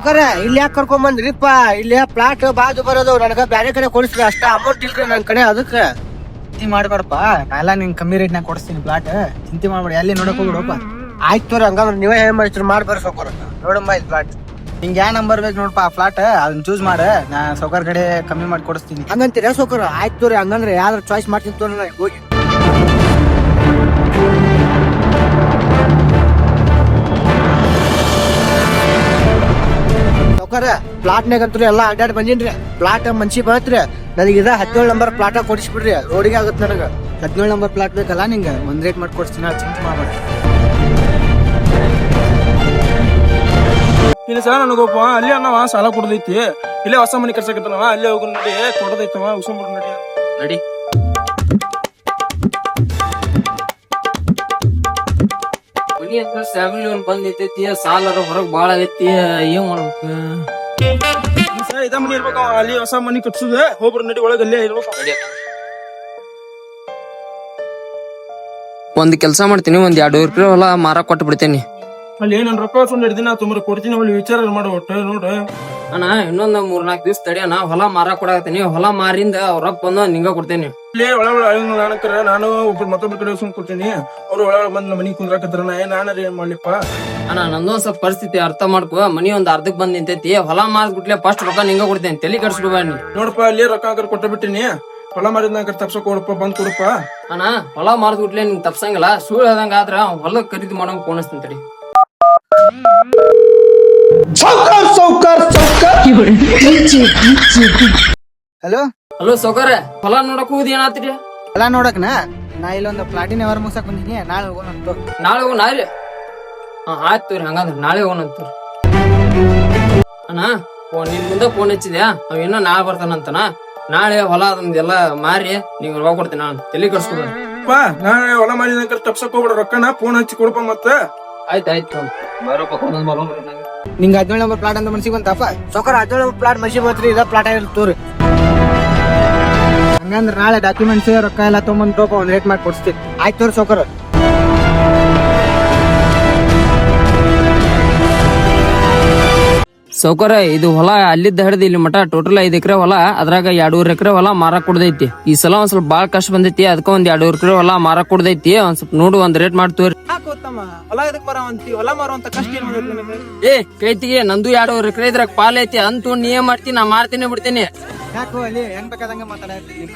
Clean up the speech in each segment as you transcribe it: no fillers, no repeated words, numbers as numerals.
ಸೌಕರ್ಯ ಇಲ್ಲಿ ಯಾಕೆ ಕರ್ಕೊಂಡ್ ಬಂದ್ರಿಪ್ಪ? ಇಲ್ಲಿ ಪ್ಲಾಟ್ ಬಾಜು ಬರೋದು, ನನಗ ಬ್ಯಾರೆ ಕಡೆ ಕೊಡಿಸ್ರಿ, ಅಷ್ಟ ಅಮೌಂಟ್ ಇಲ್ರಿ ನನ್ ಕಡೆ. ಅದಕ್ಕ ಚಿಂತೆ ಮಾಡ್ಬೇಡಪ್ಪ, ನಾ ಎಲ್ಲ ನಿಂಗೆ ಕಮ್ಮಿ ರೇಟ್ನಾಗ ಕೊಡಿಸ್ತೀನಿ ಪ್ಲಾಟ್. ಚಿಂತೆ ಮಾಡ್ಬೇಡ, ಎಲ್ಲಿ ನೋಡಕ್ ಹೋಗ್ಬಿಡಪ್ಪ. ಆಯ್ತು ತೋರಿ, ಹಂಗಂದ್ರ ನೀವೇ ಏನ್ ಮಾಡ್ತೀರಿ ಮಾಡಿ ಬರ್ರಿ ಸೌಕರ್ಯ. ನೋಡಮ್ಮ ಇದು ಪ್ಲಾಟ್ ನಿಂಗೆ ಯಾವ ನಂಬರ್ ಬೇಕು ನೋಡಪ್ಪ ಆ ಫ್ಲಾಟ್, ಅದನ್ನ ಚೂಸ್ ಮಾಡ, ನಾ ಸೌಕರ್ ಕಡೆ ಕಮ್ಮಿ ಮಾಡಿ ಕೊಡಿಸ್ತೀನಿ. ಹಂಗಂತೀರ ಸೌಕರ್ಯ? ಆಯ್ತು ತೋರಿ, ಹಂಗಂದ್ರೆ ಯಾವ್ದಾರ ಚಾಯ್ಸ್ ಮಾಡ್ತೀನಿ ತೋರಿ ನಾ ಹೋಗಿ. ಸೌಕರ್ಯ ಪ್ಲಾಟ್ನಾಗಂತೂ ಎಲ್ಲಾ ಅಡ್ಡಾಡಿ ಬಂದಿನ್ರಿ. ಪ್ಲಾಟ್ ಮನ್ಸಿ ಬಂತ್ರಿ, ನನಗೆ 17 ನಂಬರ್ ಪ್ಲಾಟ ಕೊಡಿಸ್ಬಿಡ್ರಿ, ರೋಡಿಗೆ ಆಗುತ್ತೆ ನನಗ. 17 ನಂಬರ್ ಪ್ಲಾಟ್ ಬೇಕಲ್ಲ ನಿಂಗೆ, ಒಂದ್ ರೇಟ್ ಮಾಡಿ ಕೊಡಿಸ್ತೀನಿ, ಚಿಂತೆ ಮಾಡ್ಬೇಡ. ಇಲ್ಲ ಸರ್, ನನಗೊಬ್ಬ ಅಲ್ಲಿ ಅನ್ನವ ಸಾಲ ಕೊಡದೈತಿ, ಇಲ್ಲೇ ಹೊಸ ಮನಿ ಕಟ್ಸಕತ್ತನವ, ಅಲ್ಲೇ ಹೋಗಿ ನಡಿ, ಕೊಡದೈತವ, ಉಸ್ಕೊಂಡ್ಬಿಡು ನಡಿ ನಡಿ. ಮನಿ ಅಂತ ಫ್ಯಾಮಿಲಿ ಒಂದ್ ಬಂದೈತಿ, ಸಾಲರ ಹೊರಗ್ ಬಾಳ ಆಗೈತಿ, ಏನ್ ಮಾಡ್ಬೇಕು? ಸರ್ ಇದ ಮನಿ ಇರ್ಬೇಕ, ಅಲ್ಲಿ ಹೊಸ ಮನಿ ಕಟ್ಸುದ, ಹೋಗ್ಬರ್ ನಡಿ, ಒಳಗ ಅಲ್ಲೇ ಇರ್ಬೇಕು. ಒಂದ್ ಕೆಲ್ಸ ಮಾಡ್ತೀನಿ, ಒಂದ್ 2 ರೂಪಾಯಿ ಹೊಲ ಮಾರಕ್ ಕೊಟ್ಟು ಬಿಡ್ತೇನಿ. ಅಲ್ಲಿ ಏನ್ ರೊಕ್ಕ ಸುಂಡ್ ಹಿಡ್ದಿನ ತುಂಬ ಕೊಡ್ತೀನಿ, ಅಲ್ಲಿ ವಿಚಾರ ಮಾಡ ಒಟ್ಟು ನೋಡ್ರ. ಅಣ್ಣ ಇನ್ನೊಂದ್ 3-4 ದಿವ್ಸ ತಡಿಯಣ್ಣ, ಹೊಲ ಮಾರಾಕ್ ಕೊಡಾಕತ್ತೀನಿ, ಹೊಲ ಮಾರಿಂದ ರೊಕ್ಕ ಬಂದ ನಿಂಗ ಕೊಡ್ತೇನಿ. ಇಲ್ಲಿ ಒಳ ನಾನಕರ ನಾನು ಒಬ್ರು ಮತ್ತೊಬ್ಬರ ಕಡೆ ಸುಮ್ ಕೊಡ್ತೀನಿ, ಅವ್ರು ಒಳ ಬಂದ್ ಮನಿ ಕುಂದ್ರಾಕತ್ತಾರ, ನಾನಾರ ಏನ್ ಮಾಡ್ಲಿಪ್ಪ? ಅಣ್ಣ ನಂದೊಂದ್ ಸ್ವಲ್ಪ ಪರಿಸ್ಥಿತಿ ಅರ್ಥ ಮಾಡ್ಕೋ, ಮನಿ ಒಂದ್ ಅರ್ಧಕ್ ಬಂದ್ ನಿಂತೈತಿ, ಹೊಲ ಮಾರ್ಬಿಟ್ಲೆ ಫಸ್ಟ್ ರೊಕ್ಕ ನಿಂಗ ಕೊಡ್ತೇನೆ, ತಲೆ ಕೆಡ್ಸ್ಬಿಡ್ಬಾ ನೀ. ನೋಡಪ್ಪ ಅಲ್ಲಿ ರೊಕ್ಕ ಹಾಕರ್ ಕೊಟ್ಟ ಬಿಟ್ಟಿನಿ, ಹೊಲ ಮಾರಿದ್ನಾಗ ತಪ್ಸಕ್ ಕೊಡಪ್ಪ, ಬಂದ್ ಕೊಡಪ್ಪ. ಅಣ್ಣ ಹೊಲ ಮಾರ್ದ್ಬಿಟ್ಲೆ ನಿಂಗ್ ತಪ್ಸಂಗಿಲ್ಲ, ಸುಳ್ಳು ಹೇಳ್ದಂಗ ಆದ್ರ ಹೊಲ ಖರೀದಿ ಮಾಡೋಂಗ್ ಪೋಣಿಸ್ತೀನಿ ತಡಿ. ಹಲೋ ಹಲೋ ಸೌಕರ್ಯ, ಹೊಲ ನೋಡಕ್ ಹೋಗುದ್ ಏನಾತ್ರಿ? ಹೊಲ ನೋಡಕ್ನ ನಾ ಇಲ್ಲೊಂದು ಪ್ಲಾಟಿನ ವ್ಯವಹಾರ ಮುಗ್ಸಕ್ ಬಂದಿನಿ, ನಾಳೆ ಹೋಗೋಣಂತ. ನಾಳೆ ಹೋಗೋಣ ನಾಳೆ? ಹಾ ಆಯ್ತು ತೋರಿ, ಹಂಗಂದ್ರ ನಾಳೆ ಹೋಗೋಣಂತ. ಅಣ್ಣ ನಿನ್ ಮುಂದೆ ಫೋನ್ ಹಚ್ಚಿದ್ಯಾ, ಅವ್ ಇನ್ನೂ ನಾಳೆ ಬರ್ತಾನಂತನ. ನಾಳೆ ಹೊಲ ಅದೆಲ್ಲ ಮಾರಿ ನೀವ್ ರೊಕ್ಕ ಕೊಡ್ತೀನಿ, ನಾನು ತಲೆ ಕರ್ಸ್ಕೊಬೇಡ. ನಾಳೆ ಹೊಲ ಮಾರಿದ ತಪ್ಸಕ್ ಹೋಗ್ಬಿಡ, ರೊಕ್ಕನ ಫೋನ್ ಹಚ್ಚಿ ಕೊಡಪ್ಪ. ಮತ್ತ ಆಯ್ತಾಯ್ತು ನಿಂಗೆ 17 ನಂಬರ್ ಪ್ಲಾಟ್ ಅಂತ ಮನ್ಸಿಗೆ ಬಂತಪ್ಪ. ಸೌಕರ್ಯ 17 ನಂಬರ್ ಪ್ಲಾಟ್ ಮನ್ಸಿ ಬಂತ್ರಿ, ಇದ ಪ್ಲಾಟ್ ಆಗಿರ್ತ ತೋರಿ. ಹಂಗಂದ್ರೆ ನಾಳೆ ಡಾಕ್ಯುಮೆಂಟ್ಸ್ ರೊಕ್ಕ ಎಲ್ಲ ತೊಗೊಂಬಂದು ಒಂದ್ ರೇಟ್ ಮಾಡಿ ಕೊಡಿಸ್ತೀನಿ. ಆಯ್ತು ತೋರಿ ಸೌಕರ್ಯ. ಸೌಕರ್ಯ ಇದು ಹೊಲ ಅಲ್ಲಿದ್ದ ಹಿಡಿದು ಇಲ್ಲಿ ಮಠ ಟೋಟಲ್ 5 ಎಕರೆ ಹೊಲ, ಅದ್ರಾಗ 2 ಎಕರೆ ಹೊಲ ಮಾರಕ್ ಕೊಡದೈತಿ. ಈ ಸಲ ಒಂದ್ ಸ್ವಲ್ಪ ಬಾಳ ಕಷ್ಟ ಬಂದೈತಿ, ಅದಕ್ಕ ಒಂದ್ 2 ಎಕರೆ ಹೊಲ ಮಾರಕ್ ಕೊಡದೈತಿ. ಒಂದ್ ಸ್ವಲ್ಪ ನೋಡು, ಒಂದ್ ರೇಟ್ ಮಾಡ್ತೇವ್ರಿ. ಹೊಲ ಇದಕ್ ಬರವಂತಿ, ಹೊಲ ಮಾರುವಂತ ಕಷ್ಟ ಏನ್? ಏ ಕೈತಿಗೆ ನಂದು 2 ಎಕರೆ ಇದ್ರಾಗ ಪಾಲ್ ಐತಿ ಅಂತ ನೀ ಏನ್ ಮಾಡ್ತೀನಿ, ನಾ ಮಾಡ್ತೀನಿ ಬಿಡ್ತೀನಿ. ಯಾಕೋ ಅಲ್ಲಿ ಹೆಂಗ್ ಬೇಕಾದಂಗ ಮಾತಾಡ್ತೀನಿ,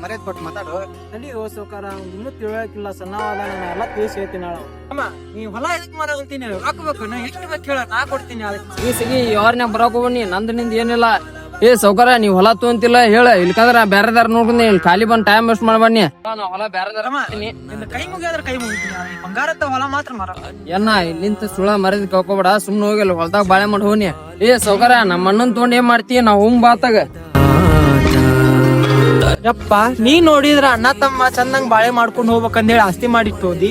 ಮರ್ಯಾದೆ ಕೊಟ್ಟು ಮಾತಾಡು. ನಡಿ ಓ ಸೌಕಾರ, ಇನ್ನೂ ತಿಳಕಿಲ್ಲ, ಸಣ್ಣವಾದ ಎಲ್ಲ ತಿಳಿಸಿ ಹೇಳ್ತೀನಿ. ಅಮ್ಮ ನೀ ಹೊಲ ಇದಕ್ ಮಾರಾಗಂತೀನಿ, ಹಾಕ್ಬೇಕು, ನಾ ಎಷ್ಟು ಬೇಕು ಹೇಳ, ನಾ ಕೊಡ್ತೀನಿ. ಈ ಸಿಗಿ ಯಾರನ್ಯಾಗ ಬರಾಕ್ ಹೋಗ್ಬನ್ನಿ, ನಂದು ನಿಂದ ಏನಿಲ್ಲ. ಏ ಸೌಕಾರ ನೀವ್ ಹೊಲ ತೊಂತಿಲ್ಲ ಹೇಳ, ಇಲ್ಕಂದ್ರ ಬೇರೆದಾರ ನೋಡ್ಕೊಂಡಿ, ಇಲ್ಲಿ ಖಾಲಿ ಬಂದ್ ಟೈಮ್ ವೇಸ್ಟ್ ಮಾಡ್ಬನ್ನಿ. ಹೊಲ ಬೇರೆದಾರ ಕೈ ಮುಗಿಯಾದ್ರ ಕೈ ಮುಗಿತೀನಿ, ಬಂಗಾರದ ಹೊಲ ಮಾತ್ರ ಮಾರ. ಏನ ಇಲ್ಲಿಂತ ಸುಳ ಮರದ ಕಳ್ಕೊಬೇಡ, ಸುಮ್ನೆ ಹೋಗಿ ಅಲ್ಲಿ ಹೊಲ್ದಾಗ ಬಾಳೆ ಮಾಡಿ ಹೋಗಿ. ಏ ಸೌಕಾರ ನಮ್ಮ ಅಣ್ಣನ್ ತೊಗೊಂಡ್ ಏನ್ ಮಾಡ್ತೀಯ, ನಾವ್ ಹೋಗ್ ಬಾತಾಗ. ಯಪ್ಪ ನೀ ನೋಡಿದ್ರ ಅಣ್ಣ ತಮ್ಮ ಚಂದಂಗ್ ಬಾಳೆ ಮಾಡ್ಕೊಂಡ್ ಹೋಗ್ಬೇಕಂದೇಳಿ ಆಸ್ತಿ ಮಾಡಿಟ್ಟು ಹೋದಿ.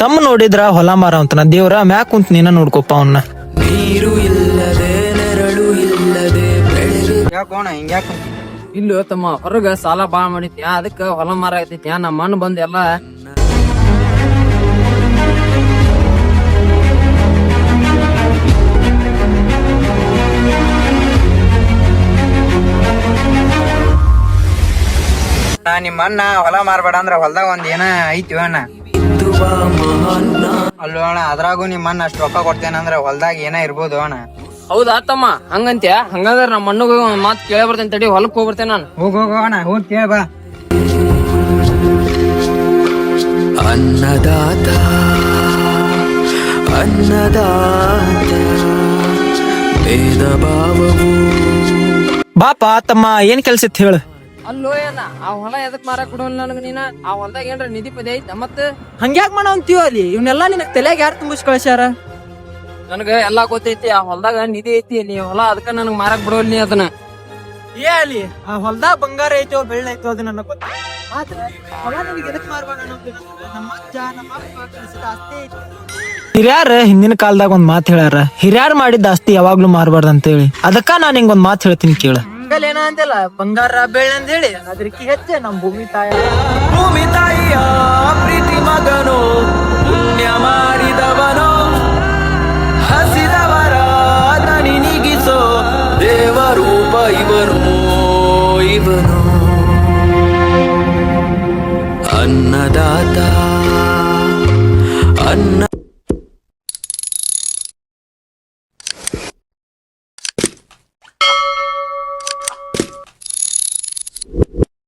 ತಮ್ಮ ನೋಡಿದ್ರ ಹೊಲ ಮಾರ ಅಂತನ, ದೇವ್ರ ಮ್ಯಾಕ್ ಕುಂತ ನೀನ ನೋಡ್ಕೊಪ್ಪ ಅವನ್ನ. ನೀರು ಇಲ್ಲದೆ ನೆರಳು ಇಲ್ಲದೆ ಯಾಕೋಣ ಹಿಂಗ್ಯಾಕ? ಇಲ್ಲೋ ತಮ್ಮ, ಹೊರಗ ಸಾಲ ಬಾಳ ಮಾಡಿತ್ಯಾ, ಅದಕ್ಕ ಹೊಲ ಮಾರ ಆಗತೈತ್ಯಾ. ನಮ್ಮ ಮಣ್ಣು ಬಂದ್ ಎಲ್ಲ ನಿಮ್ಮ ಅಣ್ಣ ಹೊಲ ಮಾರ್ಬೇಡ ಅಂದ್ರ ಹೊಲ್ದಾಗ ಒಂದ್ ಏನ ಐತಿ ಅಣ್ಣ. ಅಲ್ಲೋ ಅಣ್ಣ, ಅದ್ರಾಗು ನಿಮ್ಮ ಅಣ್ಣ ಅಷ್ಟ್ ರೊಕ್ಕ ಕೊಡ್ತೇನಂದ್ರ ಹೊಲ್ದಾಗ ಏನ ಇರ್ಬೋದು ಅಣ್ಣ. ಹೌದಾ ತಮ್ಮ? ಹಂಗಂತ್ಯ? ಹಂಗಂದ್ರ ನಮ್ಮ ಮಣ್ಣಗ ಒಂದ್ ಮಾತ್ ಕೇಳ ಬರ್ತೇನೆ ತಡಿ, ಹೊಲಕ್ ಹೋಗ್ಬರ್ತೇನೆ ನಾನು. ಹೋಗೋಣ, ಹೋಗ್ ಕೇಳ ಬಾ. ಅನ್ನದಾತ ಅನ್ನದಾತ ಭೇದ ಭಾವವು. ಬಾಪ ತಮ್ಮ ಏನ್ ಕೆಲ್ಸ ಇತ್ತು ಹೇಳು. ಅಲ್ಲೋ ಏನ ಆ ಹೊಲ ಎದಕ್ ಮಾರಕ್ ಕೊಡೋಲ್ಲ ನನಗ ನೀನ? ಆ ಹೊಲದಾಗ ಏನ್ರ ನಿಧಿ ಪದಿ ಐತ? ಮತ್ತ ಹಂಗ್ಯಾಕ್ ಮಾಡ ಅಂತೀವ ಅಲ್ಲಿ? ಇವನ್ನೆಲ್ಲಾ ನಿನಗ್ ತಲೆಯಾಗ ಯಾರು ತುಂಬಿಸ್ ಕಳ್ಸ್ಯಾರ? ನನಗ ಎಲ್ಲಾ ಗೊತ್ತೈತಿ, ಆ ಹೊಲದಾಗ ನಿಧಿ ಐತಿ, ನೀ ಹೊಲ ಅದಕ್ಕ ನನಗ್ ಮಾರಕ್ ಬಿಡೋಲ್ ನೀ ಅದನ್ನ. ಏ ಅಲ್ಲಿ ಆ ಹೊಲ್ದಾಗ ಬಂಗಾರ ಐತೋ ಬೆಳ್ಳ ಐತೋ ಅದು ನನಗ್ ಗೊತ್ತ. ಹಿರಿಯಾರ ಹಿಂದಿನ ಕಾಲದಾಗ ಒಂದ್ ಮಾತ್ ಹೇಳ್ಯಾರ, ಹಿರಿಯಾರ್ ಮಾಡಿದ ಆಸ್ತಿ ಯಾವಾಗ್ಲೂ ಮಾರಬಾರ್ದು ಅಂತ ಹೇಳಿ. ಅದಕ್ಕ ನಾನ್ ಹಿಂಗ್ ಒಂದ್ ಮಾತ್ ಹೇಳ್ತೀನಿ ಕೇಳ. ಏನ ಅಂತೆಲ್ಲ ಬಂಗಾರ ಬೆಳ್ಳ ಅಂತ ಹೇಳಿ ಅದ್ರಕ್ಕೆ ಹೆಚ್ಚೆ ನಮ್ ಭೂಮಿ ತಾಯಿಯ ಪ್ರೀತಿ ಮಗನೋ, ಪುಣ್ಯ ಮಾಡಿದವನೋ, ಹಸಿದವರ ಇವನು ಅನ್ನದಾತ ಅನ್ನ